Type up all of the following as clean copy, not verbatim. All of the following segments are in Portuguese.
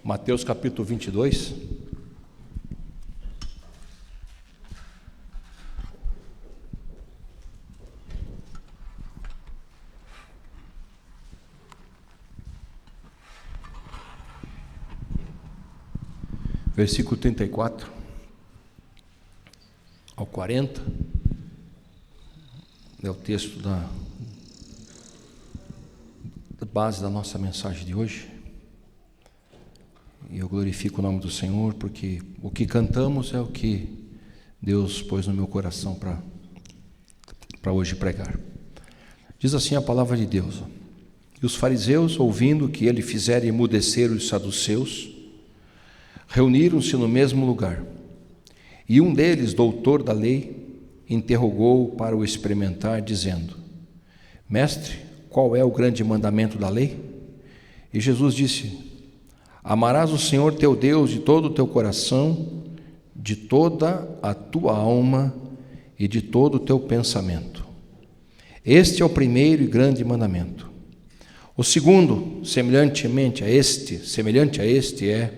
Mateus capítulo 22. Versículo 34 ao 40, é o texto da base da nossa mensagem de hoje. E eu glorifico o nome do Senhor, porque o que cantamos é o que Deus pôs no meu coração para hoje pregar. Diz assim a palavra de Deus: E os fariseus, ouvindo que ele fizera emudecer os saduceus, reuniram-se no mesmo lugar. E um deles, doutor da lei, interrogou-o para o experimentar, dizendo: Mestre, qual é o grande mandamento da lei? E Jesus disse: Amarás o Senhor teu Deus de todo o teu coração, de toda a tua alma e de todo o teu pensamento. Este é o primeiro e grande mandamento. O segundo, semelhante a este é: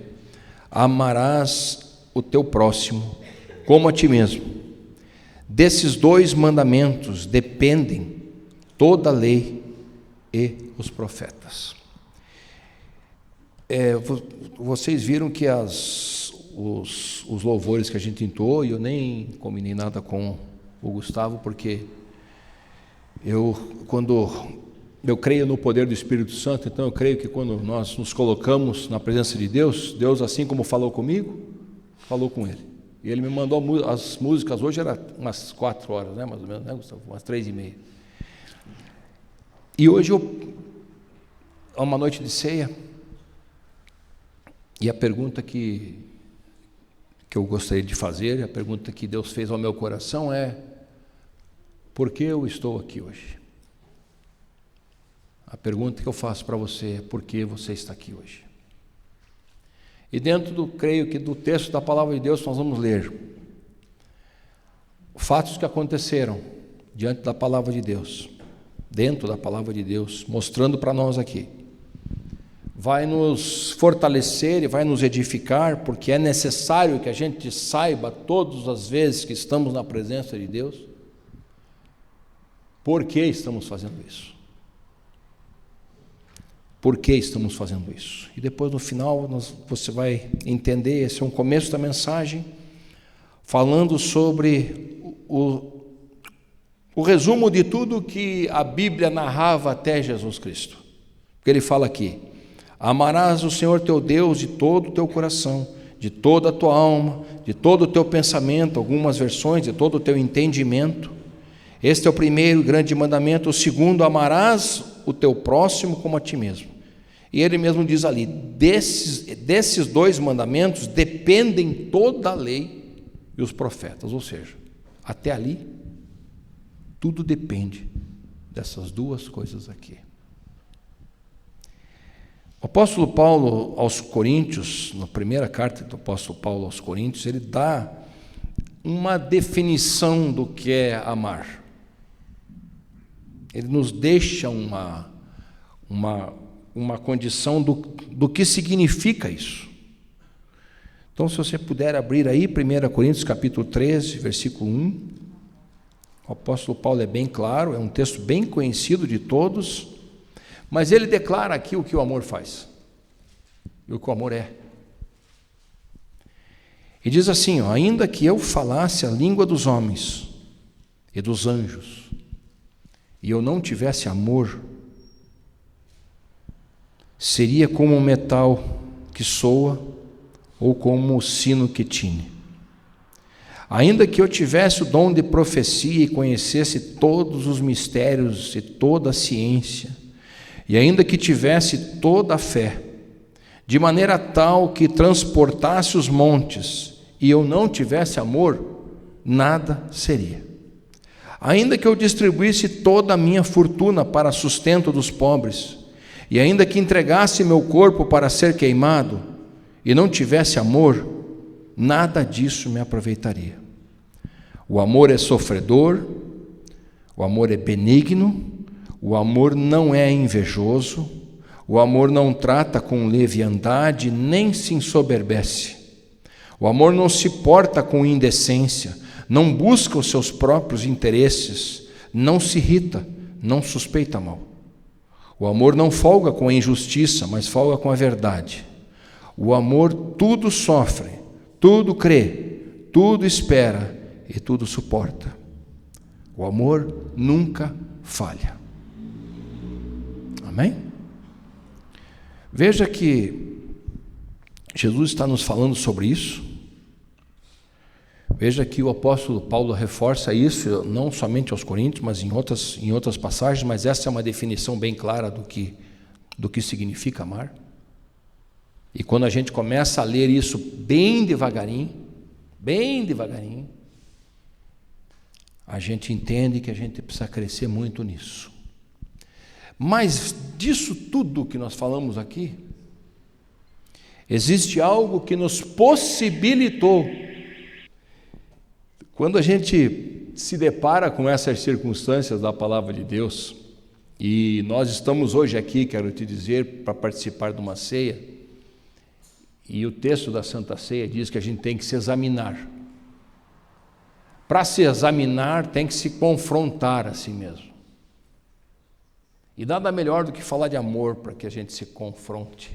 amarás o teu próximo como a ti mesmo. Desses dois mandamentos dependem toda a lei e os profetas. Vocês viram que os louvores que a gente entoou, e eu nem combinei nada com o Gustavo, porque quando eu creio no poder do Espírito Santo, então eu creio que quando nós nos colocamos na presença de Deus, Deus, assim como falou comigo, falou com ele. E ele me mandou as músicas, hoje era umas 4 horas, né, mais ou menos, né, Gustavo? Umas 3:30. E hoje é uma noite de ceia, e a pergunta que eu gostaria de fazer, a pergunta que Deus fez ao meu coração é: por que eu estou aqui hoje? A pergunta que eu faço para você é: por que você está aqui hoje? E creio que do texto da palavra de Deus nós vamos ler fatos que aconteceram diante da palavra de Deus, dentro da palavra de Deus, mostrando para nós aqui. Vai nos fortalecer e vai nos edificar, porque é necessário que a gente saiba todas as vezes que estamos na presença de Deus, por que estamos fazendo isso. Por que estamos fazendo isso? E depois no final você vai entender, esse é um começo da mensagem, falando sobre o resumo de tudo que a Bíblia narrava até Jesus Cristo. Porque ele fala aqui: amarás o Senhor teu Deus de todo o teu coração, de toda a tua alma, de todo o teu pensamento, algumas versões, de todo o teu entendimento. Este é o primeiro grande mandamento. O segundo: amarás o teu próximo como a ti mesmo. E ele mesmo diz ali: desses dois mandamentos dependem toda a lei e os profetas. Ou seja, até ali, tudo depende dessas duas coisas aqui. O apóstolo Paulo aos Coríntios, na primeira carta do apóstolo Paulo aos Coríntios, ele dá uma definição do que é amar. Ele nos deixa uma condição do que significa isso. Então, se você puder abrir aí 1 Coríntios capítulo 13, versículo 1, o apóstolo Paulo é bem claro, é um texto bem conhecido de todos, mas ele declara aqui o que o amor faz, e o que o amor é. E diz assim: ainda que eu falasse a língua dos homens e dos anjos, e eu não tivesse amor, seria como um metal que soa, ou como o sino que tine. Ainda que eu tivesse o dom de profecia e conhecesse todos os mistérios e toda a ciência, e ainda que tivesse toda a fé, de maneira tal que transportasse os montes, e eu não tivesse amor, nada seria. Ainda que eu distribuísse toda a minha fortuna para sustento dos pobres, e ainda que entregasse meu corpo para ser queimado, e não tivesse amor, nada disso me aproveitaria. O amor é sofredor, o amor é benigno, o amor não é invejoso, O amor não trata com leviandade, nem se ensoberbece. O amor não se porta com indecência, não busca os seus próprios interesses, não se irrita, não suspeita mal. O amor não folga com a injustiça, mas folga com a verdade. O amor tudo sofre, tudo crê, tudo espera e tudo suporta. O amor nunca falha. Amém? Veja que Jesus está nos falando sobre isso. Veja que o apóstolo Paulo reforça isso, não somente aos Coríntios, mas em outras passagens, mas essa é uma definição bem clara do que significa amar. E quando a gente começa a ler isso bem devagarinho, a gente entende que a gente precisa crescer muito nisso. Mas disso tudo que nós falamos aqui, existe algo que nos possibilitou. Quando a gente se depara com essas circunstâncias da palavra de Deus, e nós estamos hoje aqui, quero te dizer, para participar de uma ceia, e o texto da Santa Ceia diz que a gente tem que se examinar. Para se examinar, tem que se confrontar a si mesmo. E nada melhor do que falar de amor para que a gente se confronte.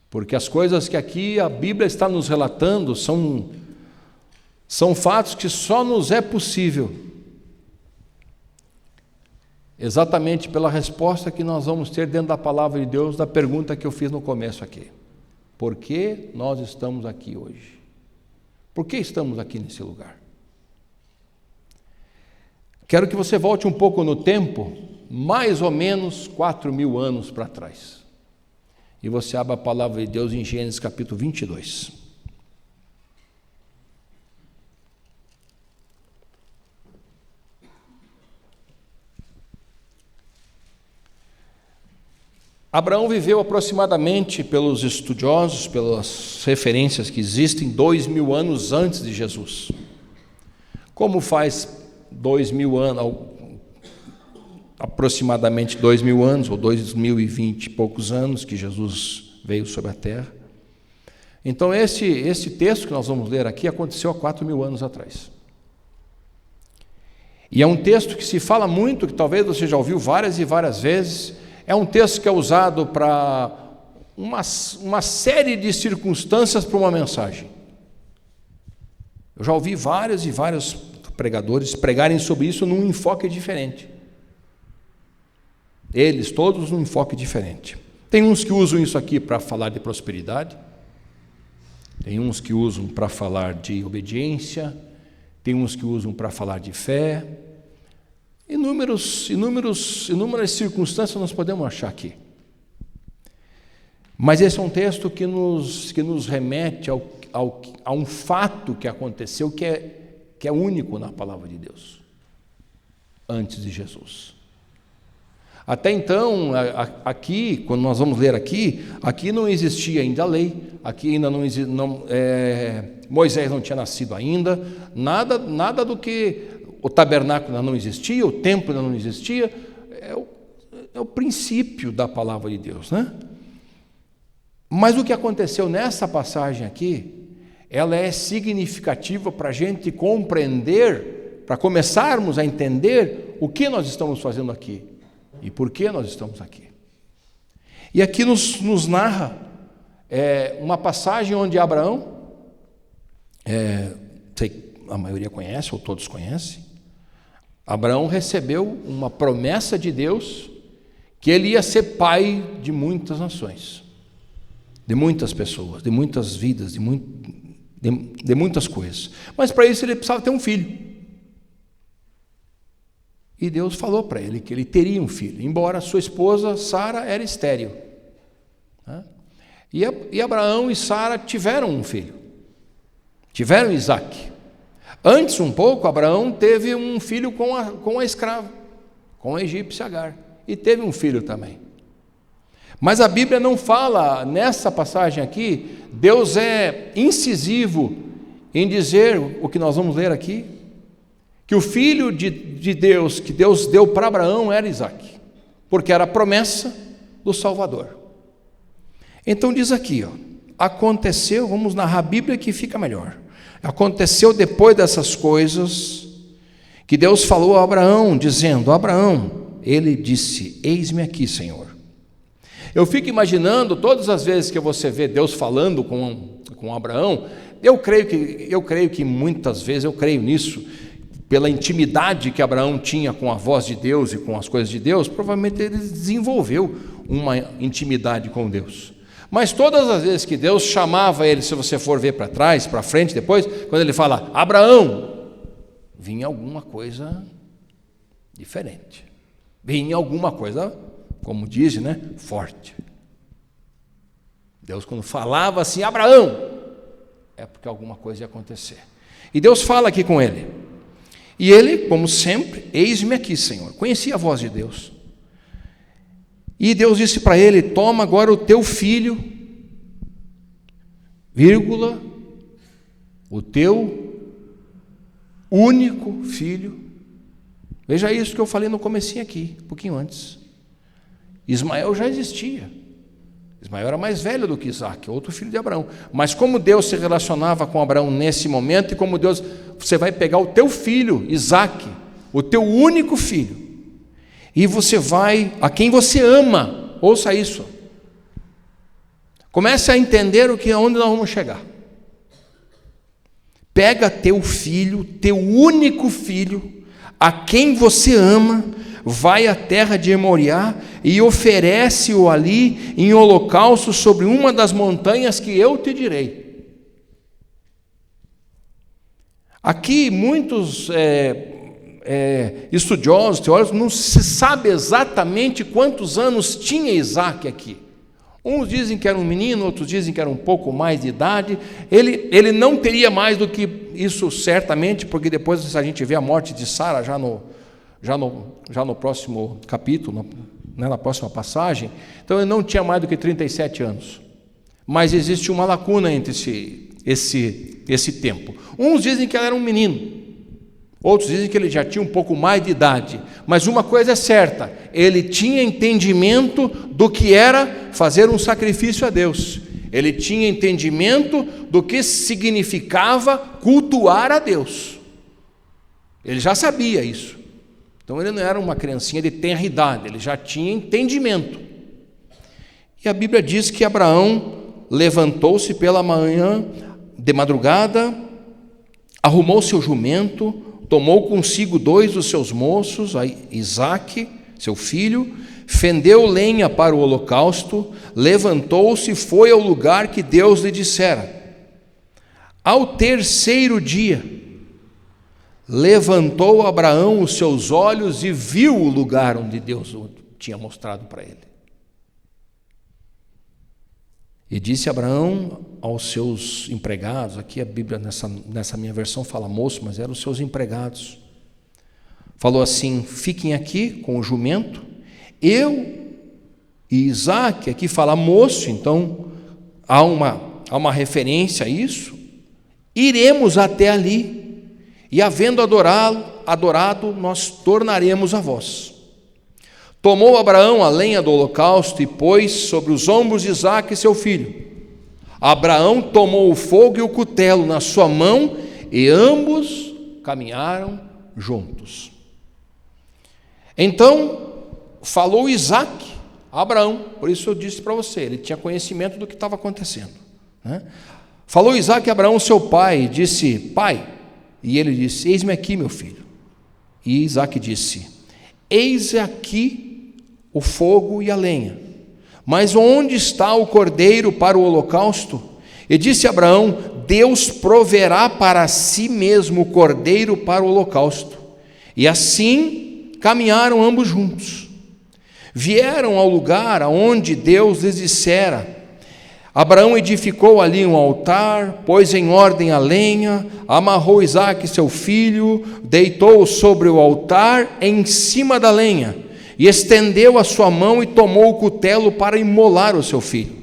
Porque as coisas que aqui a Bíblia está nos relatando são fatos que só nos é possível exatamente pela resposta que nós vamos ter dentro da palavra de Deus, da pergunta que eu fiz no começo aqui. Por que nós estamos aqui hoje? Por que estamos aqui nesse lugar? Quero que você volte um pouco no tempo, mais ou menos 4.000 anos para trás. E você abra a palavra de Deus em Gênesis capítulo 22. Abraão viveu aproximadamente, pelos estudiosos, pelas referências que existem, 2.000 anos antes de Jesus. Como faz 2.000 anos, aproximadamente 2.000 anos, ou 2.020 e poucos anos que Jesus veio sobre a terra. Então esse texto que nós vamos ler aqui aconteceu há 4.000 anos atrás. E é um texto que se fala muito, que talvez você já ouviu várias e várias vezes. É um texto que é usado para uma série de circunstâncias para uma mensagem. Eu já ouvi vários e vários pregadores pregarem sobre isso num enfoque diferente. Eles todos num enfoque diferente. Tem uns que usam isso aqui para falar de prosperidade, tem uns que usam para falar de obediência, tem uns que usam para falar de fé. Inúmeras circunstâncias nós podemos achar aqui. Mas esse é um texto que nos remete a um fato que aconteceu, que é único na palavra de Deus, antes de Jesus. Até então, aqui, quando nós vamos ler aqui não existia ainda a lei, aqui ainda Moisés não tinha nascido ainda, nada do que o tabernáculo ainda não existia, o templo ainda não existia, é o princípio da palavra de Deus, né? Mas o que aconteceu nessa passagem aqui, ela é significativa para a gente compreender, para começarmos a entender o que nós estamos fazendo aqui e por que nós estamos aqui. E aqui nos narra uma passagem onde Abraão, a maioria conhece, ou todos conhecem, Abraão recebeu uma promessa de Deus que ele ia ser pai de muitas nações, de muitas pessoas, de muitas vidas, de muitas coisas. Mas para isso ele precisava ter um filho. E Deus falou para ele que ele teria um filho, embora sua esposa Sara era estéril. E Abraão e Sara tiveram um filho, tiveram Isaque. Antes, um pouco, Abraão teve um filho com a escrava, com a egípcia Agar, e teve um filho também. Mas a Bíblia não fala, nessa passagem aqui, Deus é incisivo em dizer o que nós vamos ler aqui, que o filho de Deus, que Deus deu para Abraão, era Isaque. porque era a promessa do Salvador. Então diz aqui, aconteceu, vamos narrar a Bíblia que fica melhor. Aconteceu depois dessas coisas, que Deus falou a Abraão, dizendo: Abraão, ele disse: eis-me aqui, Senhor. Eu fico imaginando, todas as vezes que você vê Deus falando com Abraão, eu creio que muitas vezes, eu creio nisso, pela intimidade que Abraão tinha com a voz de Deus e com as coisas de Deus, provavelmente ele desenvolveu uma intimidade com Deus. Mas todas as vezes que Deus chamava ele, se você for ver para trás, para frente, depois, quando ele fala, Abraão, vinha alguma coisa diferente. Vinha alguma coisa, como diz, né, forte. Deus, quando falava assim, Abraão, é porque alguma coisa ia acontecer. E Deus fala aqui com ele. E ele, como sempre, eis-me aqui, Senhor. Conhecia a voz de Deus. E Deus disse para ele: toma agora o teu filho, vírgula, o teu único filho. Veja isso que eu falei no comecinho aqui, um pouquinho antes. Ismael já existia. Ismael era mais velho do que Isaac, outro filho de Abraão. Mas como Deus se relacionava com Abraão nesse momento, e como Deus, você vai pegar o teu filho, Isaac, o teu único filho, e você vai, a quem você ama, ouça isso, comece a entender onde nós vamos chegar. Pega teu filho, teu único filho, a quem você ama, vai à terra de Moriá e oferece-o ali em holocausto sobre uma das montanhas que eu te direi. Aqui muitos estudiosos, teólogos, não se sabe exatamente quantos anos tinha Isaac aqui. Uns dizem que era um menino, outros dizem que era um pouco mais de idade. Ele não teria mais do que isso, certamente, porque depois a gente vê a morte de Sara já no próximo capítulo, na próxima passagem. Então ele não tinha mais do que 37 anos. Mas existe uma lacuna entre esse tempo. Uns dizem que ele era um menino, outros dizem que ele já tinha um pouco mais de idade. Mas uma coisa é certa: ele tinha entendimento do que era fazer um sacrifício a Deus. Ele tinha entendimento do que significava cultuar a Deus. Ele já sabia isso. Então ele não era uma criancinha de tenra idade, ele já tinha entendimento. E a Bíblia diz que Abraão levantou-se pela manhã, de madrugada, arrumou seu jumento, tomou consigo 2 dos seus moços, Isaque, seu filho, fendeu lenha para o holocausto, levantou-se e foi ao lugar que Deus lhe dissera. Ao 3º dia, levantou Abraão os seus olhos e viu o lugar onde Deus tinha mostrado para ele. E disse Abraão aos seus empregados, aqui a Bíblia nessa minha versão fala moço, mas eram os seus empregados. Falou assim: fiquem aqui com o jumento, eu e Isaque, aqui fala moço, então há uma referência a isso. Iremos até ali, e havendo adorado, nós tornaremos a vós. Tomou Abraão a lenha do holocausto e pôs sobre os ombros de Isaque, seu filho. Abraão tomou o fogo e o cutelo na sua mão, e ambos caminharam juntos. Então falou Isaque a Abraão, por isso eu disse para você, ele tinha conhecimento do que estava acontecendo, né? Falou Isaque a Abraão, seu pai, e disse: pai. E ele disse: eis-me aqui, meu filho. E Isaque disse: eis aqui o fogo e a lenha, mas onde está o cordeiro para o holocausto? E disse Abraão: Deus proverá para si mesmo o cordeiro para o holocausto. E assim caminharam ambos juntos. Vieram ao lugar aonde Deus lhes dissera. Abraão edificou ali um altar, pôs em ordem a lenha, amarrou Isaque seu filho, deitou-o sobre o altar em cima da lenha, e estendeu a sua mão e tomou o cutelo para imolar o seu filho.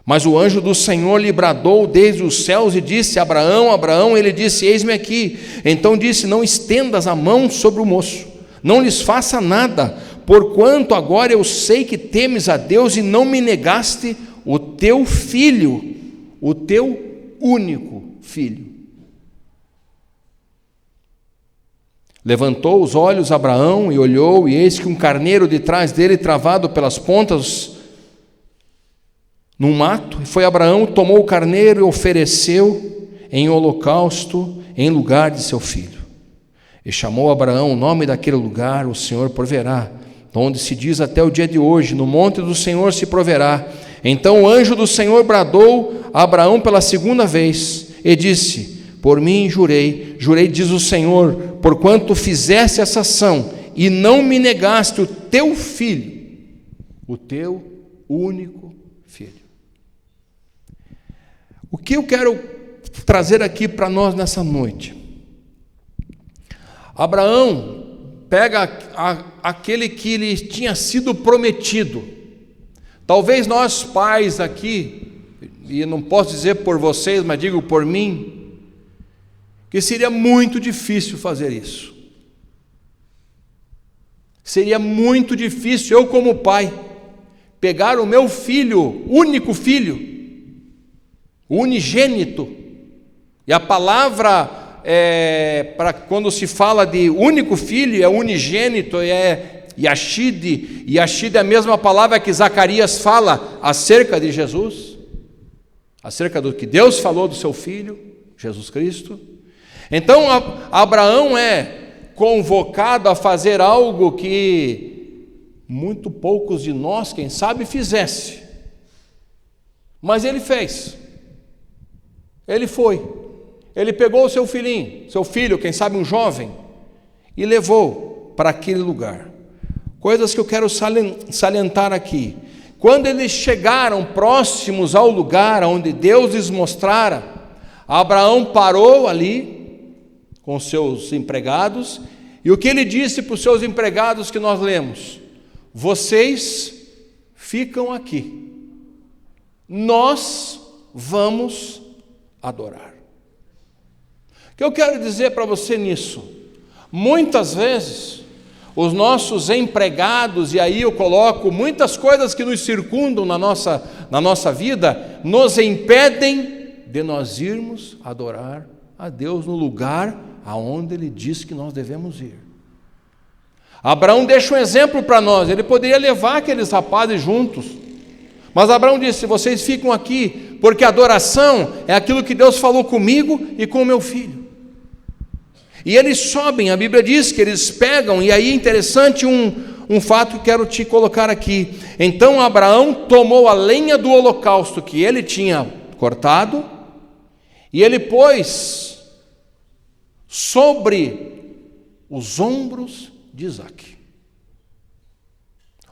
Mas o anjo do Senhor lhe bradou desde os céus e disse: Abraão, Abraão. Ele disse: eis-me aqui. Então disse: não estendas a mão sobre o moço, não lhes faça nada, porquanto agora eu sei que temes a Deus e não me negaste o teu filho, o teu único filho. Levantou os olhos Abraão e olhou, e eis que um carneiro de trás dele, travado pelas pontas num mato, e foi Abraão, tomou o carneiro e ofereceu em holocausto em lugar de seu filho. E chamou Abraão o nome daquele lugar, o Senhor proverá, onde se diz até o dia de hoje, no monte do Senhor se proverá. Então o anjo do Senhor bradou a Abraão pela segunda vez e disse: por mim jurei, diz o Senhor, porquanto fizeste essa ação e não me negaste o teu filho, o teu único filho. O que eu quero trazer aqui para nós nessa noite? Abraão pega aquele que lhe tinha sido prometido. Talvez nós pais aqui, e não posso dizer por vocês, mas digo por mim, que seria muito difícil fazer isso. Seria muito difícil eu, como pai, pegar o meu filho, único filho, o unigênito, e a palavra para quando se fala de único filho, é unigênito, é Yashid, e Yashid é a mesma palavra que Zacarias fala acerca de Jesus, acerca do que Deus falou do seu filho, Jesus Cristo. Então Abraão é convocado a fazer algo que muito poucos de nós, quem sabe, fizesse, mas ele fez. Ele foi, ele pegou o seu filhinho, seu filho, quem sabe um jovem, e levou para aquele lugar. Coisas que eu quero salientar aqui. Quando eles chegaram próximos ao lugar onde Deus lhes mostrara, Abraão parou ali com seus empregados, e o que ele disse para os seus empregados que nós lemos: vocês ficam aqui, nós vamos adorar. O que eu quero dizer para você nisso? Muitas vezes os nossos empregados, e aí eu coloco muitas coisas que nos circundam na nossa vida, nos impedem de nós irmos adorar a Deus no lugar aonde Ele diz que nós devemos ir. Abraão deixa um exemplo para nós. Ele poderia levar aqueles rapazes juntos, mas Abraão disse: vocês ficam aqui, porque adoração é aquilo que Deus falou comigo e com o meu filho. E eles sobem, a Bíblia diz que eles pegam, e aí é interessante um fato que quero te colocar aqui. Então Abraão tomou a lenha do holocausto que ele tinha cortado, e ele pôs sobre os ombros de Isaque.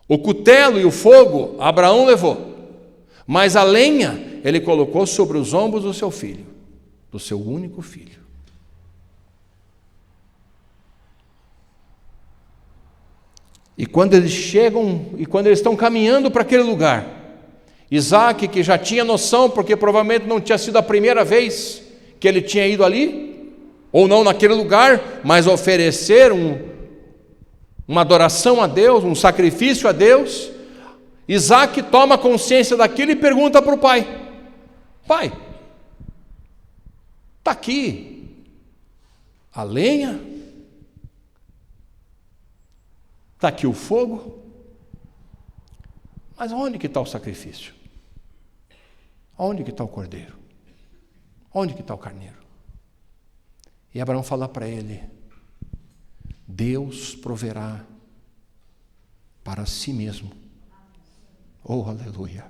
O cutelo e o fogo Abraão levou, mas a lenha ele colocou sobre os ombros do seu filho, do seu único filho. E quando eles chegam, e quando eles estão caminhando para aquele lugar, Isaque, que já tinha noção, porque provavelmente não tinha sido a primeira vez que ele tinha ido ali, ou não naquele lugar, mas oferecer uma adoração a Deus, um sacrifício a Deus, Isaque toma consciência daquilo e pergunta para o pai: pai, está aqui a lenha, está aqui o fogo, mas onde que está o sacrifício? Onde que está o cordeiro? Onde que está o carneiro? E Abraão fala para ele: Deus proverá para si mesmo, oh aleluia,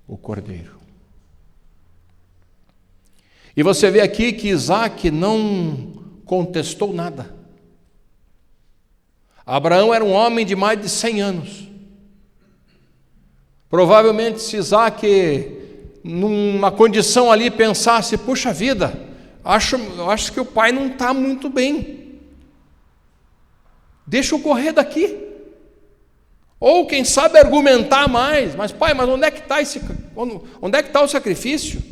o cordeiro. E você vê aqui que Isaque não contestou nada. Abraão era um homem de mais de 100 anos. Provavelmente se Isaque, numa condição ali, pensasse: puxa vida, eu acho que o pai não está muito bem, deixa eu correr daqui. Ou quem sabe argumentar mais: mas pai, mas onde é que está o sacrifício?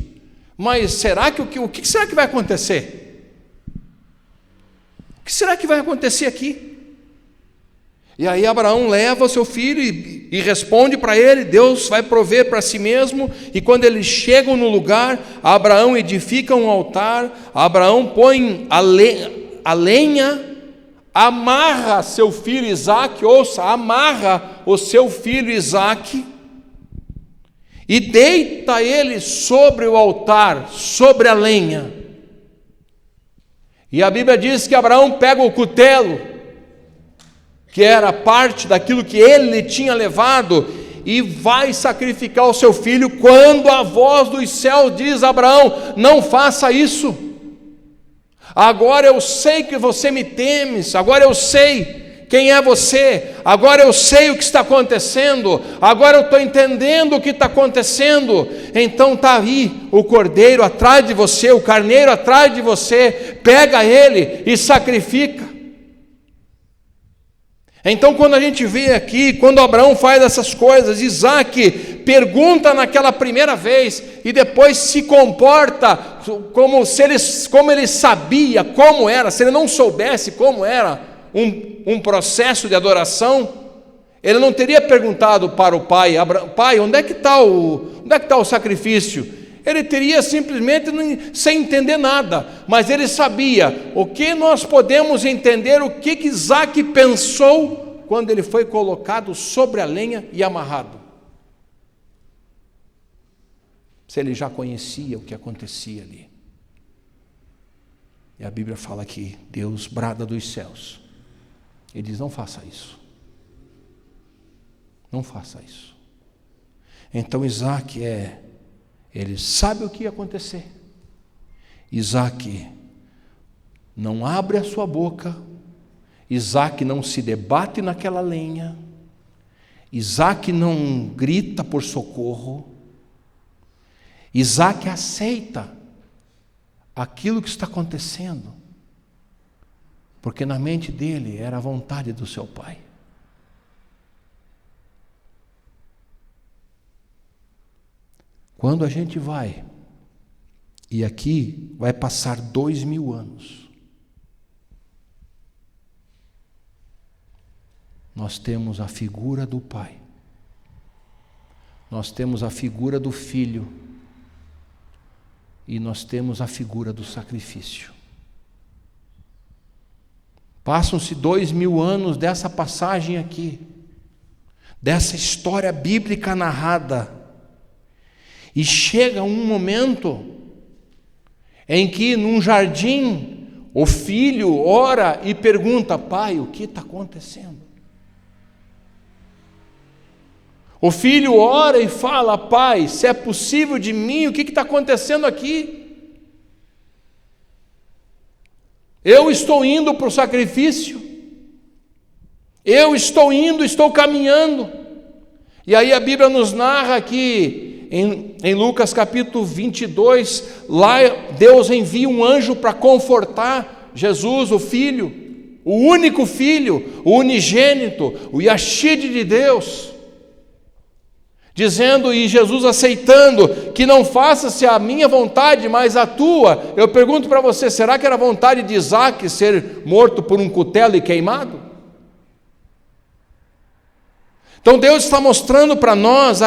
Mas será que o que será que vai acontecer? O que será que vai acontecer aqui? E aí Abraão leva o seu filho e responde para ele, Deus vai prover para si mesmo, e quando eles chegam no lugar, Abraão edifica um altar, Abraão põe a lenha, amarra seu filho Isaque, amarra o seu filho Isaque, e deita ele sobre o altar, sobre a lenha. E a Bíblia diz que Abraão pega o cutelo, que era parte daquilo que ele tinha levado, e vai sacrificar o seu filho, quando a voz dos céus diz: Abraão, não faça isso. Agora eu sei que você me temes, agora eu sei quem é você, agora eu sei o que está acontecendo, agora eu estou entendendo o que está acontecendo. Então está aí o cordeiro atrás de você, o carneiro atrás de você, pega ele e sacrifica. Então, quando a gente vê aqui, quando Abraão faz essas coisas, Isaque pergunta naquela primeira vez e depois se comporta como ele sabia como era. Se ele não soubesse como era um processo de adoração, ele não teria perguntado para o pai: pai, onde é que está o sacrifício? Ele teria simplesmente, sem entender nada, mas ele sabia. O que nós podemos entender, o que Isaque pensou quando ele foi colocado sobre a lenha e amarrado? Se ele já conhecia o que acontecia ali. E a Bíblia fala que Deus brada dos céus. Ele diz: não faça isso. Não faça isso. Então Isaque ele sabe o que ia acontecer. Isaque não abre a sua boca, Isaque não se debate naquela lenha, Isaque não grita por socorro, Isaque aceita aquilo que está acontecendo, porque na mente dele era a vontade do seu pai. Quando a gente vai, e aqui vai passar 2000 anos, nós temos a figura do pai, nós temos a figura do filho, e nós temos a figura do sacrifício. Passam-se 2000 anos dessa passagem aqui, dessa história bíblica narrada, e chega um momento em que num jardim o filho ora e pergunta: pai, o que está acontecendo? O filho ora e fala: pai, se é possível de mim, o que está acontecendo aqui? Eu estou indo para o sacrifício, eu estou indo, estou caminhando. E aí a Bíblia nos narra que em Lucas capítulo 22, lá Deus envia um anjo para confortar Jesus, o filho, o único filho, o unigênito, o Yashid de Deus, dizendo, e Jesus aceitando, que não faça-se a minha vontade, mas a tua. Eu pergunto para você, será que era vontade de Isaque ser morto por um cutelo e queimado? Então Deus está mostrando para nós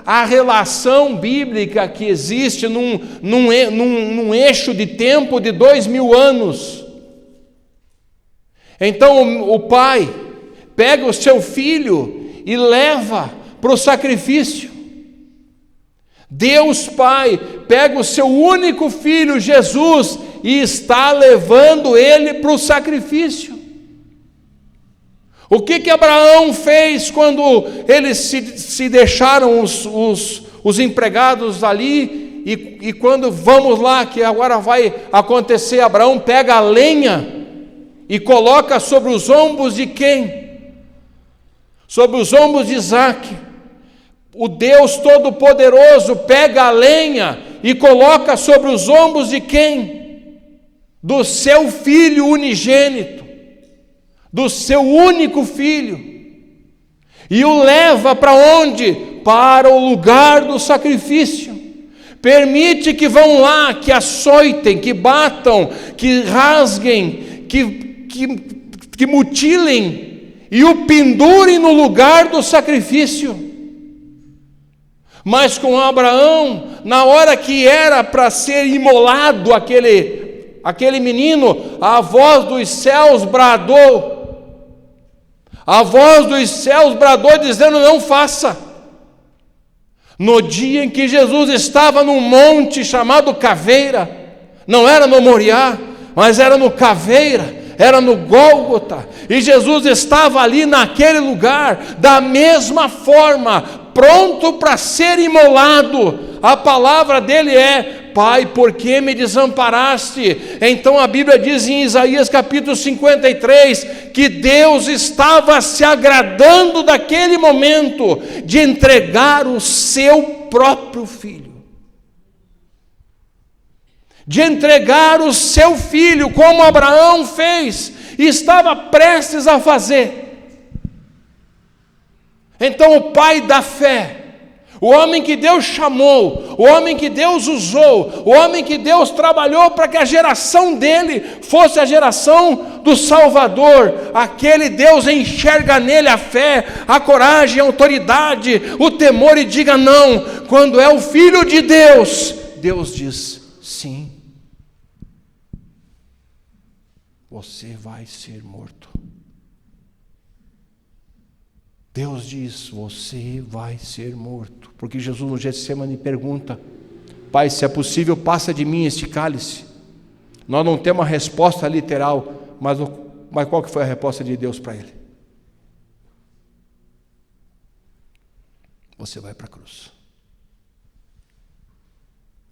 a relação bíblica que existe num eixo de tempo de 2000 anos. Então o pai pega o seu filho e leva para o sacrifício. Deus Pai pega o seu único filho Jesus e está levando ele para o sacrifício. O que Abraão fez quando eles se deixaram os empregados ali, e quando vamos lá, que agora vai acontecer, Abraão pega a lenha e coloca sobre os ombros de quem? Sobre os ombros de Isaque. O Deus Todo-Poderoso pega a lenha e coloca sobre os ombros de quem? Do seu filho unigênito, do seu único filho, e o leva para onde? Para o lugar do sacrifício. Permite que vão lá, que açoitem, que batam, que rasguem, que mutilem, e o pendure no lugar do sacrifício. Mas com Abraão, na hora que era para ser imolado aquele menino, a voz dos céus bradou. A voz dos céus bradou dizendo: não faça. No dia em que Jesus estava num monte chamado Caveira, não era no Moriá, mas era no Caveira, era no Gólgota, e Jesus estava ali naquele lugar, da mesma forma, pronto para ser imolado. A palavra dele é: Pai, por que me desamparaste? Então a Bíblia diz em Isaías capítulo 53, que Deus estava se agradando daquele momento, de entregar o seu próprio filho. De entregar o seu filho, como Abraão fez, e estava prestes a fazer. Então o pai da fé, o homem que Deus chamou, o homem que Deus usou, o homem que Deus trabalhou para que a geração dele fosse a geração do Salvador, aquele Deus enxerga nele a fé, a coragem, a autoridade, o temor, e diga não. Quando é o Filho de Deus, Deus diz sim. Você vai ser morto. Deus diz: você vai ser morto. Porque Jesus no Getsemane pergunta: Pai, se é possível, passa de mim este cálice. Nós não temos uma resposta literal, mas qual que foi a resposta de Deus para ele? Você vai para a cruz.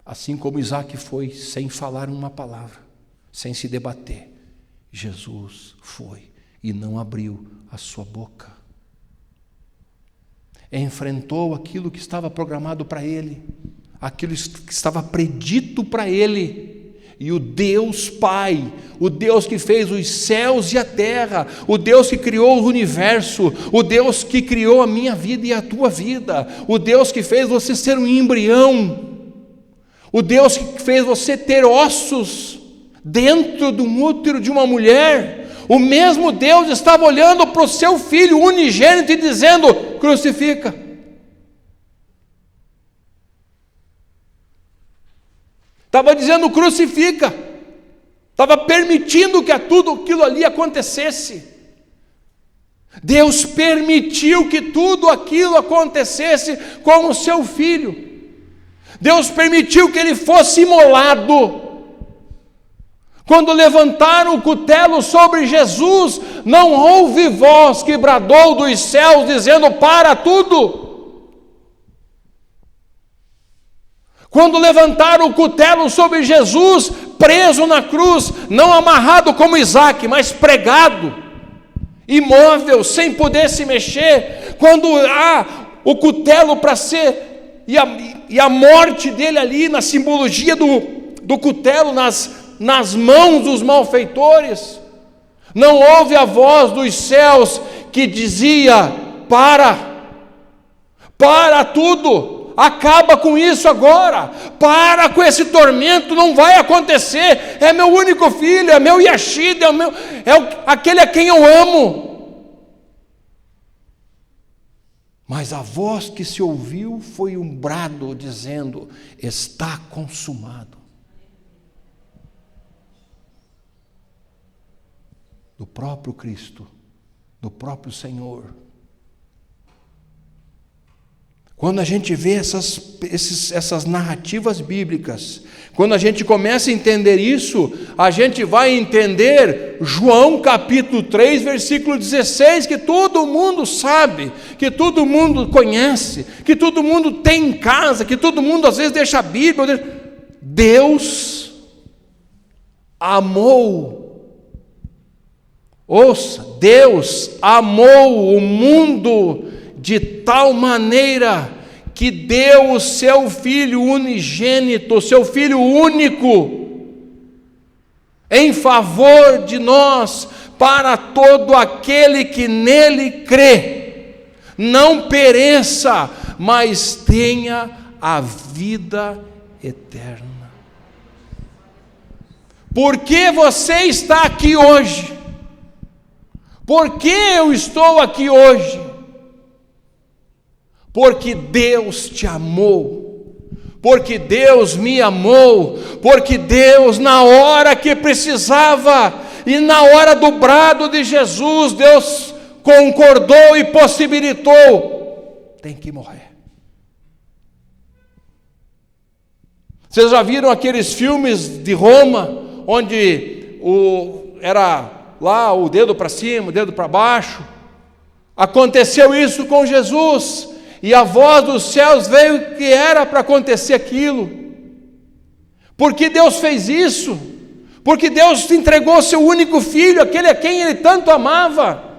Assim como Isaac foi, sem falar uma palavra, sem se debater, Jesus foi e não abriu a sua boca. Enfrentou aquilo que estava programado para ele, aquilo que estava predito para ele, e o Deus Pai, o Deus que fez os céus e a terra, o Deus que criou o universo, o Deus que criou a minha vida e a tua vida, o Deus que fez você ser um embrião, o Deus que fez você ter ossos dentro do útero de uma mulher, o mesmo Deus estava olhando para o seu filho unigênito e dizendo: crucifica. Estava dizendo: crucifica. Estava permitindo que tudo aquilo ali acontecesse. Deus permitiu que tudo aquilo acontecesse com o seu filho. Deus permitiu que ele fosse imolado. Quando levantaram o cutelo sobre Jesus, não houve voz que bradou dos céus dizendo: para tudo. Quando levantaram o cutelo sobre Jesus, preso na cruz, não amarrado como Isaac, mas pregado, imóvel, sem poder se mexer, quando há o cutelo para ser, e a morte dele ali, na simbologia do cutelo, nas mãos dos malfeitores, não houve a voz dos céus que dizia: para tudo, acaba com isso agora, para com esse tormento, não vai acontecer, é meu único filho, é meu Yashid, aquele a quem eu amo. Mas a voz que se ouviu foi um brado dizendo: está consumado. Do próprio Cristo, do próprio Senhor. Quando a gente vê essas narrativas bíblicas, quando a gente começa a entender isso, a gente vai entender João capítulo 3, versículo 16, que todo mundo sabe, que todo mundo conhece, que todo mundo tem em casa, que todo mundo às vezes deixa a Bíblia. Deus amou. Ouça, Deus amou o mundo de tal maneira que deu o seu Filho unigênito, o seu Filho único, em favor de nós, para todo aquele que nele crê, não pereça, mas tenha a vida eterna. Por que você está aqui hoje? Por que eu estou aqui hoje? Porque Deus te amou, porque Deus me amou, porque Deus, na hora que precisava, e na hora do brado de Jesus, Deus concordou e possibilitou, tem que morrer. Vocês já viram aqueles filmes de Roma, onde era lá o dedo para cima, o dedo para baixo? Aconteceu isso com Jesus, e a voz dos céus veio que era para acontecer aquilo. Por que Deus fez isso? Porque Deus entregou seu único filho, aquele a quem Ele tanto amava,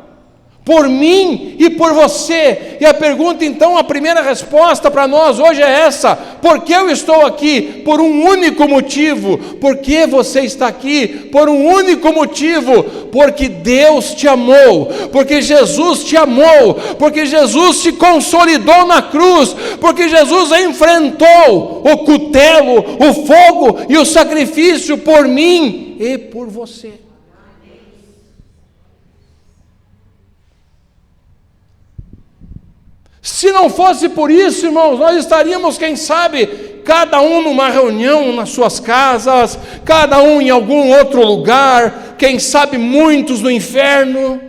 por mim e por você. E a pergunta então, a primeira resposta para nós hoje é essa: por que eu estou aqui? Por um único motivo. Por que você está aqui? Por um único motivo: porque Deus te amou, porque Jesus te amou, porque Jesus te consolidou na cruz, porque Jesus enfrentou o cutelo, o fogo e o sacrifício por mim e por você. Se não fosse por isso, irmãos, nós estaríamos, quem sabe, cada um numa reunião nas suas casas, cada um em algum outro lugar, quem sabe muitos no inferno.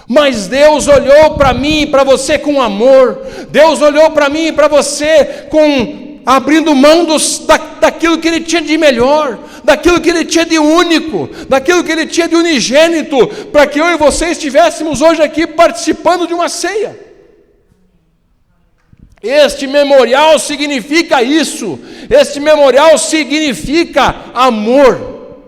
Mas Deus olhou para mim e para você com amor. Deus olhou para mim e para você abrindo mão daquilo que Ele tinha de melhor, daquilo que Ele tinha de único, daquilo que Ele tinha de unigênito, para que eu e você estivéssemos hoje aqui participando de uma ceia. Este memorial significa isso. Este memorial significa amor.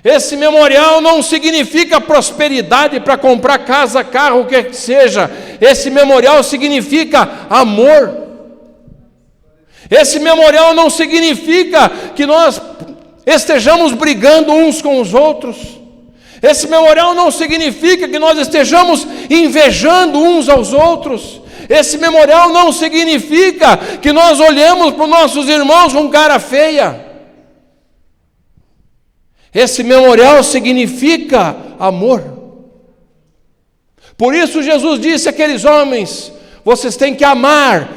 Esse memorial não significa prosperidade para comprar casa, carro, o que seja. Esse memorial significa amor. Esse memorial não significa que nós estejamos brigando uns com os outros. Esse memorial não significa que nós estejamos invejando uns aos outros. Esse memorial não significa que nós olhamos para os nossos irmãos com cara feia. Esse memorial significa amor. Por isso Jesus disse àqueles homens: vocês têm que amar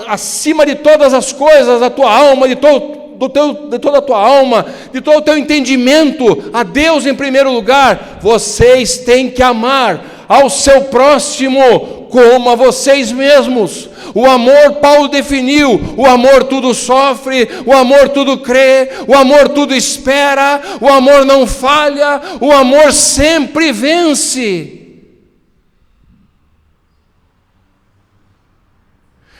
acima de todas as coisas a tua alma, de toda a tua alma, de todo o teu entendimento, a Deus em primeiro lugar. Vocês têm que amar ao seu próximo como a vocês mesmos. O amor, Paulo definiu: o amor tudo sofre, o amor tudo crê, o amor tudo espera, o amor não falha, o amor sempre vence.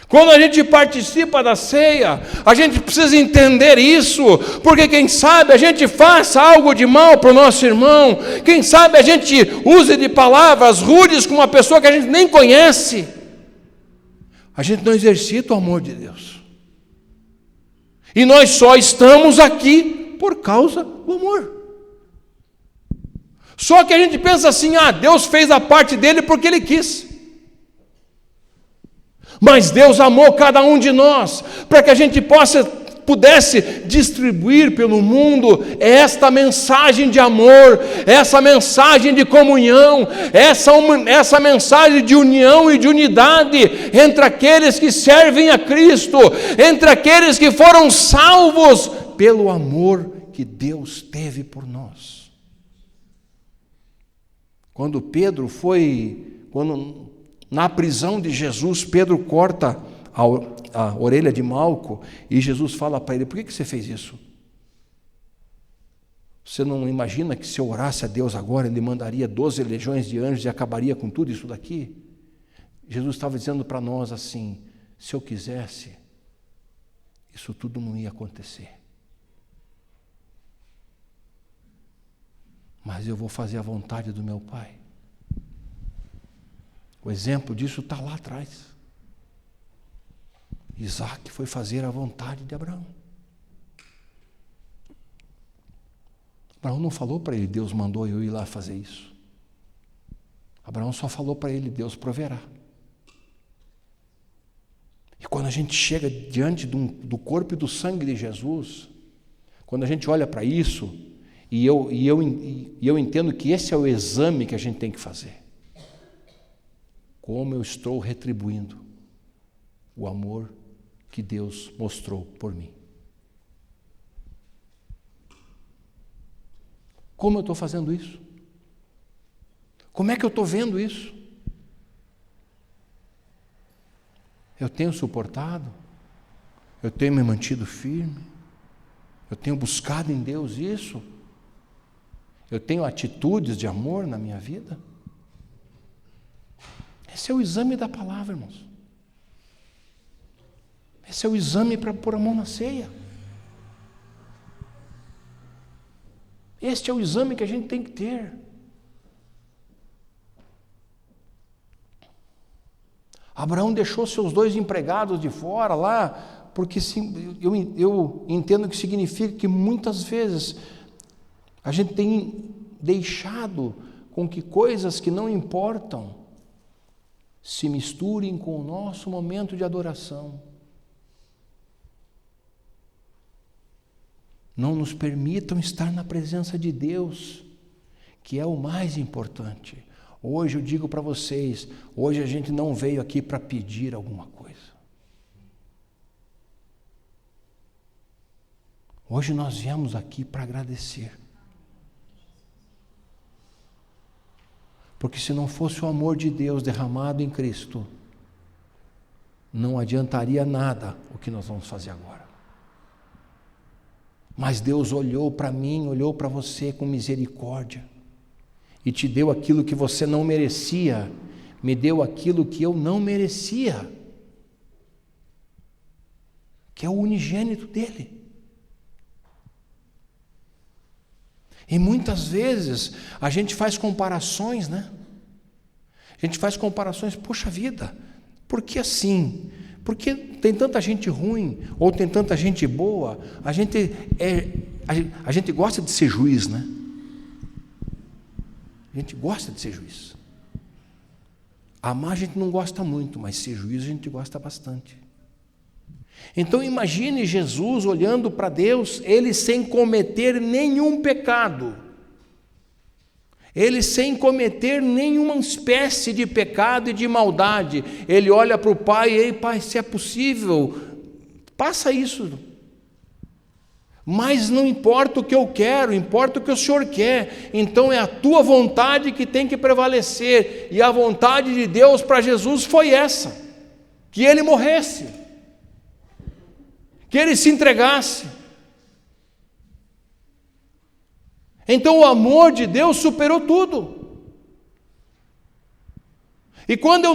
Quando a gente participa da ceia, a gente precisa entender isso, porque quem sabe a gente faça algo de mal para o nosso irmão, quem sabe a gente use de palavras rudes com uma pessoa que a gente nem conhece. A gente não exercita o amor de Deus. E nós só estamos aqui por causa do amor. Só que a gente pensa assim: Deus fez a parte dele porque Ele quis. Mas Deus amou cada um de nós, para que a gente pudesse distribuir pelo mundo esta mensagem de amor, essa mensagem de comunhão, essa mensagem de união e de unidade entre aqueles que servem a Cristo, entre aqueles que foram salvos pelo amor que Deus teve por nós. Quando na prisão de Jesus, Pedro corta a orelha de Malco, e Jesus fala para ele: por que você fez isso? Você não imagina que se eu orasse a Deus agora, Ele mandaria 12 legiões de anjos e acabaria com tudo isso daqui? Jesus estava dizendo para nós assim: se eu quisesse, isso tudo não ia acontecer. Mas eu vou fazer a vontade do meu Pai. O exemplo disso está lá atrás. Isaac foi fazer a vontade de Abraão. Abraão não falou para ele: Deus mandou eu ir lá fazer isso. Abraão só falou para ele: Deus proverá. E quando a gente chega diante do corpo e do sangue de Jesus, quando a gente olha para isso, E eu entendo que esse é o exame que a gente tem que fazer. Como eu estou retribuindo o amor que Deus mostrou por mim? Como eu estou fazendo isso? Como é que eu estou vendo isso? Eu tenho suportado? Eu tenho me mantido firme? Eu tenho buscado em Deus isso? Eu tenho atitudes de amor na minha vida? Esse é o exame da palavra, irmãos. Esse é o exame para pôr a mão na ceia. Este é o exame que a gente tem que ter. Abraão deixou seus 2 empregados de fora lá, porque eu entendo que significa que muitas vezes a gente tem deixado com que coisas que não importam se misturem com o nosso momento de adoração. Não nos permitam estar na presença de Deus, que é o mais importante. Hoje eu digo para vocês, hoje a gente não veio aqui para pedir alguma coisa. Hoje nós viemos aqui para agradecer. Porque se não fosse o amor de Deus derramado em Cristo, não adiantaria nada o que nós vamos fazer agora. Mas Deus olhou para mim, olhou para você com misericórdia e te deu aquilo que você não merecia, me deu aquilo que eu não merecia, que é o unigênito dele. E muitas vezes a gente faz comparações, né? A gente faz comparações, poxa vida, por que assim? Porque tem tanta gente ruim, ou tem tanta gente boa, a gente gosta de ser juiz, né? A gente gosta de ser juiz. Amar a gente não gosta muito, mas ser juiz a gente gosta bastante. Então imagine Jesus olhando para Deus, ele sem cometer nenhum pecado, ele sem cometer nenhuma espécie de pecado e de maldade. Ele olha para o Pai, ei Pai, se é possível, passa isso. Mas não importa o que eu quero, importa o que o Senhor quer. Então é a tua vontade que tem que prevalecer. E a vontade de Deus para Jesus foi essa: que ele morresse, que ele se entregasse. Então o amor de Deus superou tudo. E quando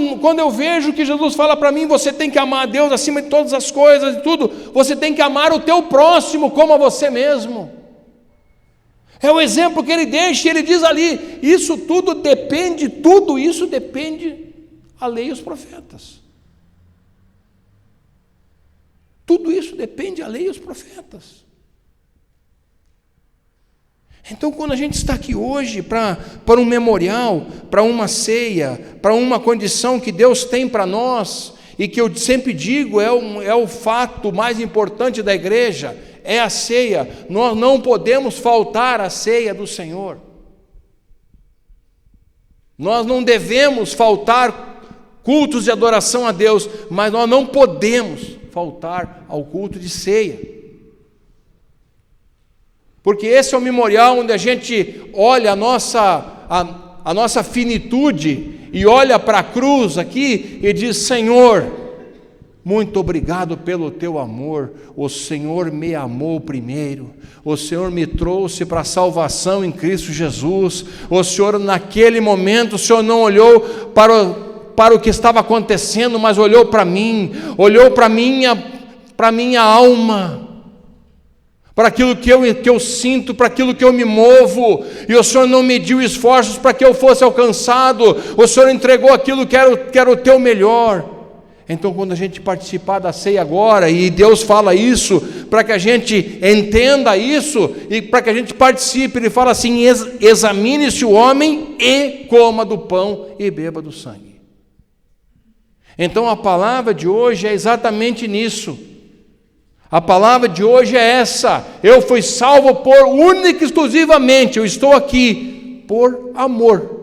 eu vejo que Jesus fala para mim, você tem que amar a Deus acima de todas as coisas e tudo, você tem que amar o teu próximo como a você mesmo. É o exemplo que ele deixa, e ele diz ali, tudo isso depende a lei e os profetas. Tudo isso depende a lei e os profetas. Então, quando a gente está aqui hoje para um memorial, para uma ceia, para uma condição que Deus tem para nós, e que eu sempre digo é o fato mais importante da igreja, é a ceia. Nós não podemos faltar à ceia do Senhor. Nós não devemos faltar cultos de adoração a Deus, mas nós não podemos faltar ao culto de ceia. Porque esse é o memorial onde a gente olha a nossa finitude e olha para a cruz aqui e diz: Senhor, muito obrigado pelo teu amor. O Senhor me amou primeiro. O Senhor me trouxe para a salvação em Cristo Jesus. O Senhor, naquele momento, o Senhor não olhou para o que estava acontecendo, mas olhou para mim, olhou para minha alma, para aquilo que eu sinto, para aquilo que eu me movo, e o Senhor não mediu esforços para que eu fosse alcançado. O Senhor entregou aquilo que era o teu melhor. Então, quando a gente participar da ceia agora, e Deus fala isso, para que a gente entenda isso, e para que a gente participe, Ele fala assim: examine-se o homem e coma do pão e beba do sangue. Então a palavra de hoje é exatamente nisso. A palavra de hoje é essa: eu fui salvo por única e exclusivamente, eu estou aqui por amor.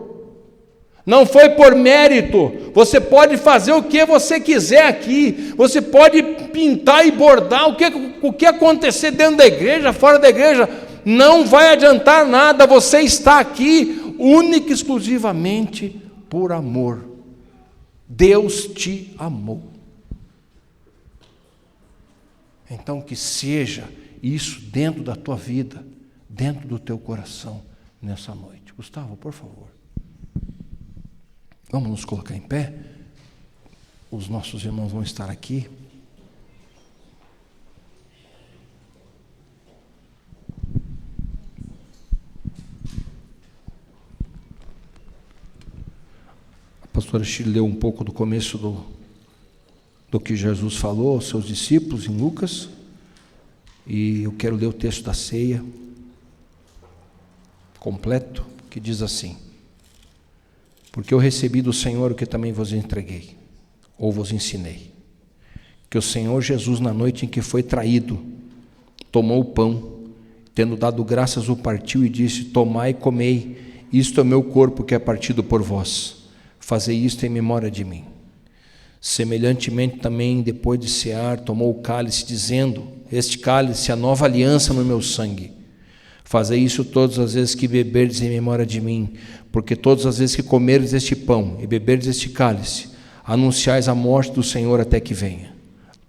Não foi por mérito. Você pode fazer o que você quiser aqui, você pode pintar e bordar o que acontecer dentro da igreja, fora da igreja, não vai adiantar nada. Você está aqui única e exclusivamente por amor. Deus te amou. Então que seja isso dentro da tua vida, dentro do teu coração nessa noite. Gustavo, por favor. Vamos nos colocar em pé. Os nossos irmãos vão estar aqui. A pastora Shirley leu um pouco do começo do que Jesus falou aos seus discípulos em Lucas. E eu quero ler o texto da ceia completo, que diz assim: porque eu recebi do Senhor o que também vos entreguei, ou vos ensinei, que o Senhor Jesus, na noite em que foi traído, tomou o pão, tendo dado graças, o partiu e disse: tomai e comei, isto é o meu corpo que é partido por vós, fazei isto em memória de mim. Semelhantemente também, depois de cear, tomou o cálice, dizendo: este cálice é a nova aliança no meu sangue. Fazei isso todas as vezes que beberdes em memória de mim, porque todas as vezes que comerdes este pão e beberdes este cálice, anunciais a morte do Senhor até que venha.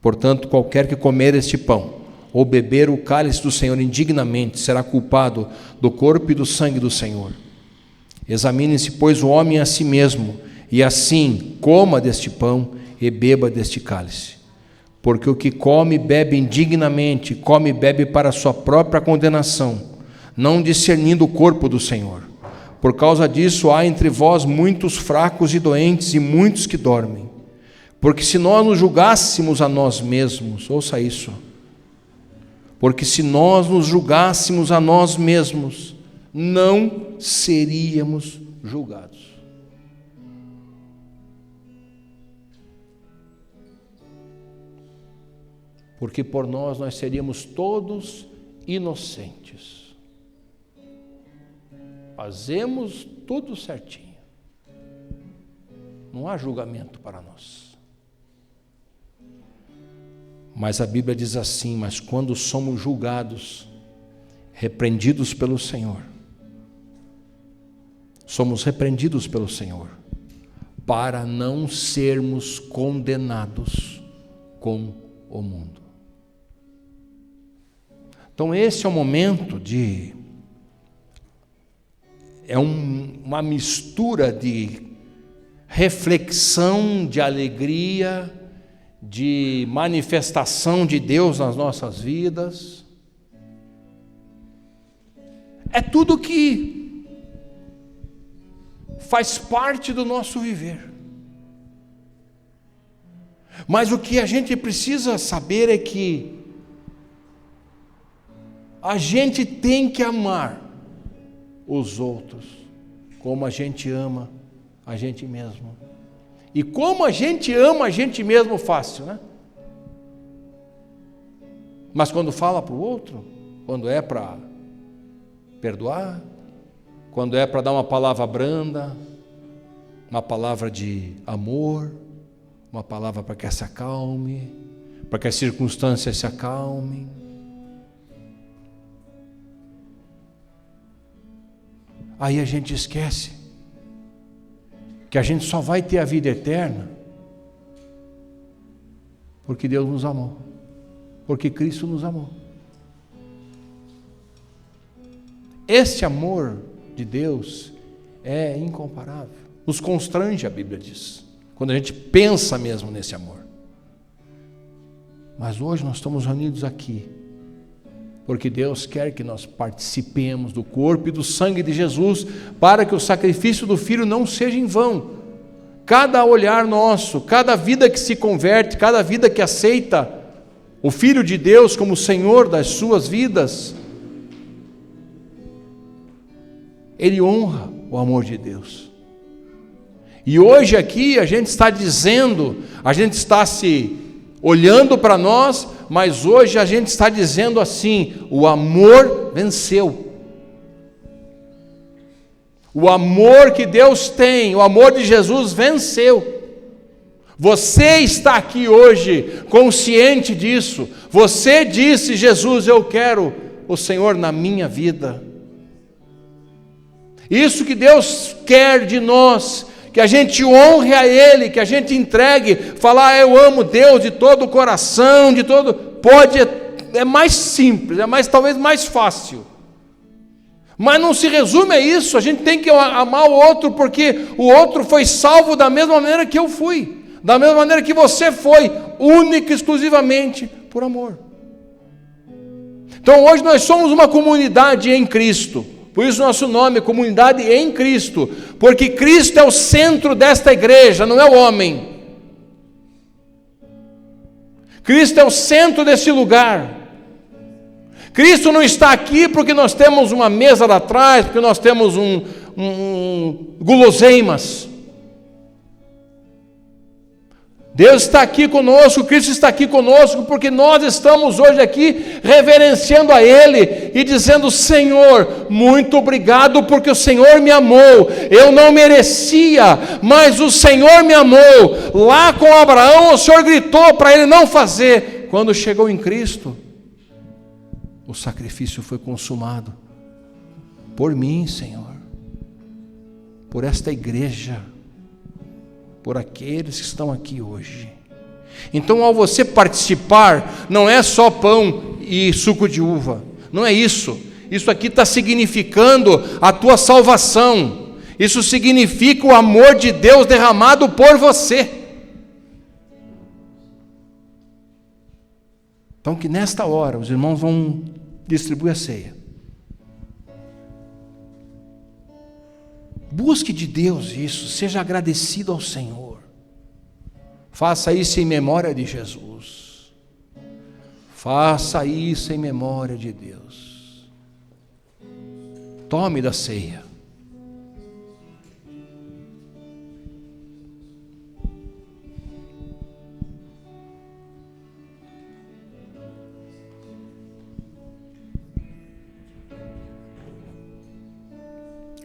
Portanto, qualquer que comer este pão ou beber o cálice do Senhor indignamente será culpado do corpo e do sangue do Senhor. Examine-se, pois, o homem a si mesmo, e assim coma deste pão e beba deste cálice. Porque o que come e bebe indignamente, come e bebe para a sua própria condenação, não discernindo o corpo do Senhor. Por causa disso há entre vós muitos fracos e doentes, e muitos que dormem. Porque se nós nos julgássemos a nós mesmos, ouça isso, porque se nós nos julgássemos a nós mesmos, não seríamos julgados. Porque por nós seríamos todos inocentes. Fazemos tudo certinho. Não há julgamento para nós. Mas a Bíblia diz assim: mas quando somos julgados, repreendidos pelo Senhor, somos repreendidos pelo Senhor, para não sermos condenados com o mundo. Então esse é o momento uma mistura de reflexão, de alegria, de manifestação de Deus nas nossas vidas. É tudo que faz parte do nosso viver. Mas o que a gente precisa saber é que a gente tem que amar os outros como a gente ama a gente mesmo. E como a gente ama a gente mesmo, fácil, né? Mas quando fala para o outro, quando é para perdoar, quando é para dar uma palavra branda, uma palavra de amor, uma palavra para que se acalme, para que as circunstâncias se acalmem, aí a gente esquece que a gente só vai ter a vida eterna porque Deus nos amou, porque Cristo nos amou. Este amor de Deus é incomparável, nos constrange, a Bíblia diz, quando a gente pensa mesmo nesse amor. Mas hoje nós estamos reunidos aqui porque Deus quer que nós participemos do corpo e do sangue de Jesus, para que o sacrifício do Filho não seja em vão. Cada olhar nosso, cada vida que se converte, cada vida que aceita o Filho de Deus como Senhor das suas vidas, ele honra o amor de Deus. E hoje aqui a gente está dizendo, a gente está se olhando para nós, mas hoje a gente está dizendo assim: o amor venceu. O amor que Deus tem, o amor de Jesus venceu. Você está aqui hoje consciente disso. Você disse: Jesus, eu quero o Senhor na minha vida. Isso que Deus quer de nós, que a gente honre a Ele, que a gente entregue, falar eu amo Deus de todo o coração, de todo, pode, é mais simples, talvez mais fácil. Mas não se resume a isso. A gente tem que amar o outro, porque o outro foi salvo da mesma maneira que eu fui, da mesma maneira que você foi, única e exclusivamente por amor. Então hoje nós somos uma comunidade em Cristo, por isso nosso nome é Comunidade em Cristo, porque Cristo é o centro desta igreja, não é o homem. Cristo é o centro desse lugar. Cristo não está aqui porque nós temos uma mesa lá atrás, porque nós temos guloseimas. Deus está aqui conosco, Cristo está aqui conosco, porque nós estamos hoje aqui reverenciando a Ele e dizendo: Senhor, muito obrigado porque o Senhor me amou, eu não merecia, mas o Senhor me amou. Lá com Abraão o Senhor gritou para ele não fazer, quando chegou em Cristo, o sacrifício foi consumado, por mim, Senhor, por esta igreja, por aqueles que estão aqui hoje. Então, ao você participar, não é só pão e suco de uva, não é isso. Isso aqui está significando a tua salvação. Isso significa o amor de Deus derramado por você. Então, que nesta hora os irmãos vão distribuir a ceia. Busque de Deus isso, seja agradecido ao Senhor. Faça isso em memória de Jesus. Faça isso em memória de Deus. Tome da ceia.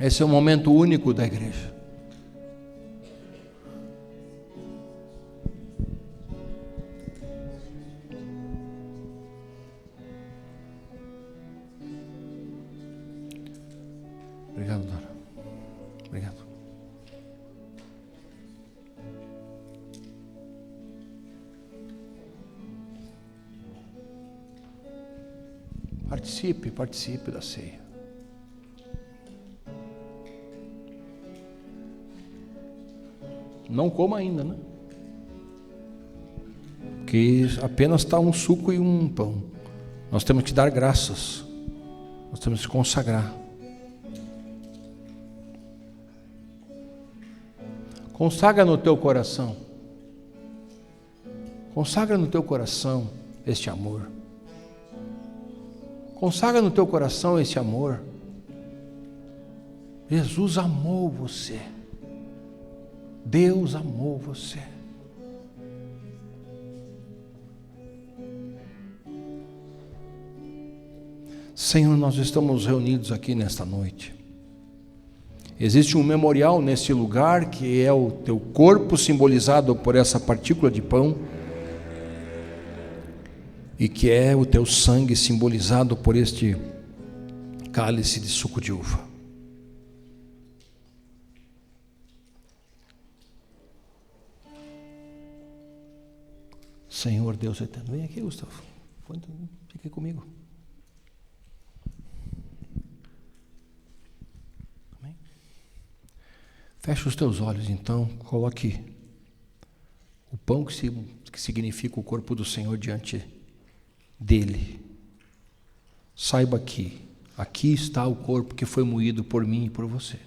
Esse é um momento único da igreja. Obrigado, Dora. Obrigado. Participe da ceia. Não coma ainda, né? Porque apenas está um suco e um pão. Nós temos que dar graças. Nós temos que consagrar. Consagra no teu coração. Consagra no teu coração este amor. Consagra no teu coração este amor. Jesus amou você. Deus amou você. Senhor, nós estamos reunidos aqui nesta noite. Existe um memorial neste lugar que é o teu corpo simbolizado por essa partícula de pão e que é o teu sangue simbolizado por este cálice de suco de uva. Senhor Deus eterno, vem aqui, Gustavo, fique comigo. Amém? Feche os teus olhos então, coloque o pão que significa o corpo do Senhor diante dele. Saiba que aqui está o corpo que foi moído por mim e por você.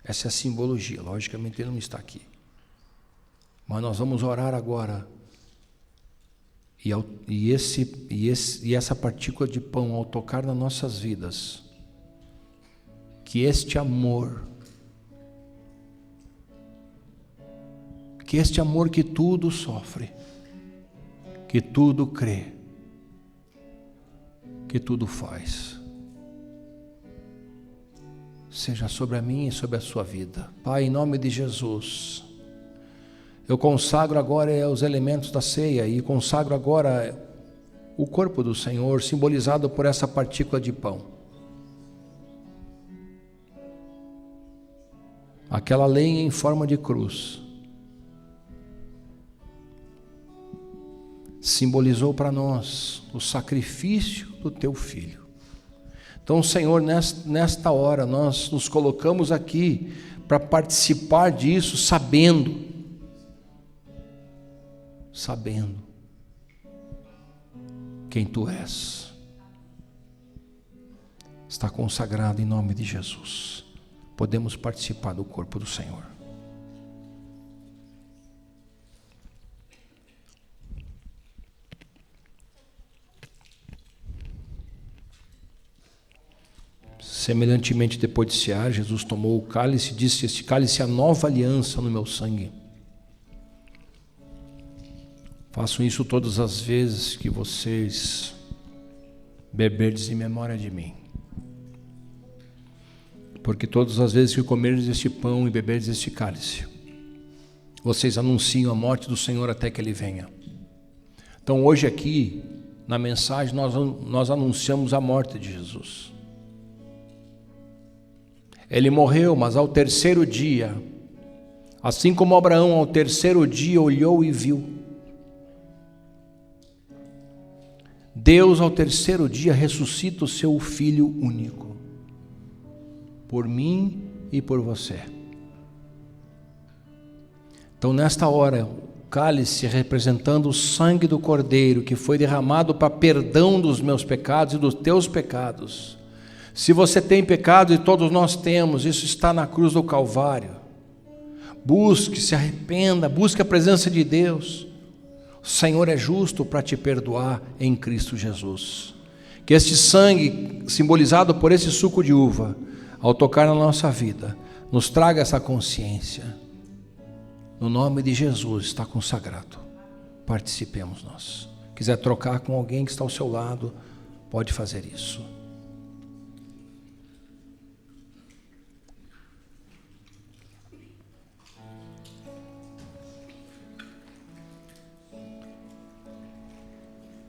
Essa é a simbologia, logicamente ele não está aqui. Mas nós vamos orar agora. E essa partícula de pão, ao tocar nas nossas vidas, que este amor que tudo sofre, que tudo crê, que tudo faz seja sobre a minha e sobre a sua vida. Pai, em nome de Jesus, eu consagro agora os elementos da ceia e consagro agora o corpo do Senhor, simbolizado por essa partícula de pão. Aquela lenha em forma de cruz simbolizou para nós o sacrifício do teu Filho. Então, Senhor, nesta hora nós nos colocamos aqui para participar disso, sabendo quem Tu és. Está consagrado em nome de Jesus. Podemos participar do corpo do Senhor. Semelhantemente, depois de cear, Jesus tomou o cálice e disse: este cálice é a nova aliança no meu sangue. Façam isso todas as vezes que vocês beberdes em memória de mim. Porque todas as vezes que comerdes este pão e beberdes este cálice, vocês anunciam a morte do Senhor até que Ele venha. Então hoje aqui, na mensagem, nós anunciamos a morte de Jesus. Ele morreu, mas ao terceiro dia, assim como Abraão ao terceiro dia olhou e viu, Deus ao terceiro dia ressuscita o seu Filho único, por mim e por você. Então nesta hora, o cálice representando o sangue do Cordeiro, que foi derramado para perdão dos meus pecados e dos teus pecados. Se você tem pecado, e todos nós temos, isso está na cruz do Calvário. Busque, se arrependa, busque a presença de Deus. O Senhor é justo para te perdoar em Cristo Jesus. Que este sangue, simbolizado por esse suco de uva, ao tocar na nossa vida, nos traga essa consciência. No nome de Jesus está consagrado. Participemos nós. Quiser trocar com alguém que está ao seu lado, pode fazer isso.